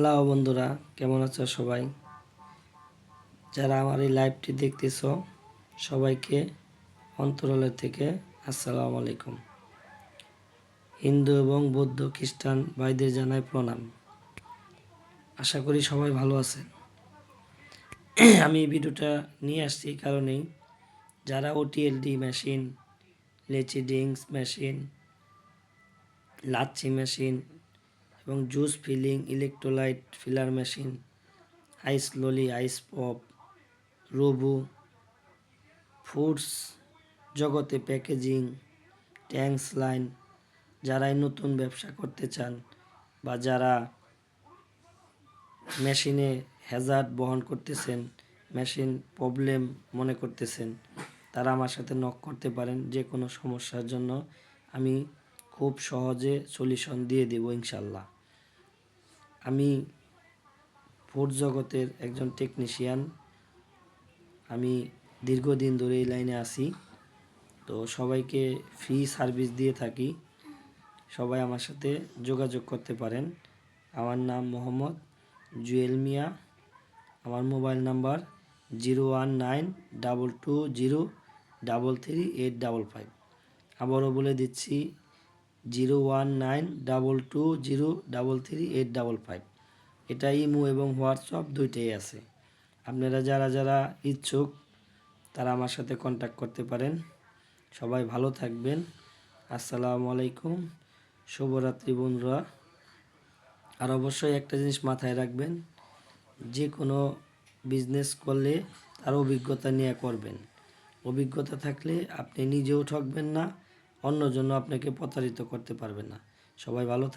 Hello বন্ধুরা, কেমন আছো সবাই? যারা আমার এই লাইভটি দেখতেছ সবাইকে অন্তরালের থেকে আসসালামু আলাইকুম। হিন্দু এবং বৌদ্ধ খ্রিস্টান ভাইদের জানাই প্রণাম। আশা করি সবাই ভালো আছেন। আমি এই ভিডিওটা নিয়ে আসছি এই কারণেই, যারা ওটিএলডি মেশিন, লেচি ড্রিঙ্কস মেশিন, লাচ্ছি মেশিন এবং juice filling, electrolyte filler machine, ice lolly, ice pop, robo, foods জগতে প্যাকেজিং, ট্যাঙ্কস লাইন, যারাই নতুন ব্যবসা করতে চান বা যারা মেশিনে হ্যাজার্ড বহন করতেছেন, মেশিন প্রবলেম মনে করতেছেন, তারা আমার সাথে নক করতে পারেন। যে কোনো সমস্যার জন্য আমি খুব সহজে সলিউশন দিয়ে দেব ইনশাল্লাহ। আমি ফুড জগতের একজন টেকনিশিয়ান। আমি দীর্ঘদিন ধরে এই লাইনে আছি, তো সবাইকে ফ্রি সার্ভিস দিয়ে থাকি। সবাই আমার সাথে যোগাযোগ করতে পারেন। আমার নাম মোহাম্মদ জুয়েল মিয়া। আমার মোবাইল নাম্বার 01922033855। আবারও বলে দিচ্ছি 01922033855। এটা ইমো এবং হোয়াটসঅ্যাপ দুইটাই আছে। আপনারা যারা যারা ইচ্ছুক তারা আমার সাথে কন্ট্যাক্ট করতে পারেন। সবাই ভালো থাকবেন। আসসালামু আলাইকুম, শুভরাত্রি বন্ধুরা। আর অবশ্যই একটা জিনিস মাথায় রাখবেন, যে কোনো বিজনেস করলে তার অভিজ্ঞতা নিয়ে করবেন। অভিজ্ঞতা থাকলে আপনি নিজেও ঠকবেন না, অন্যজন আপনাকে প্রতারিত করতে পারবে না। সবাই ভালো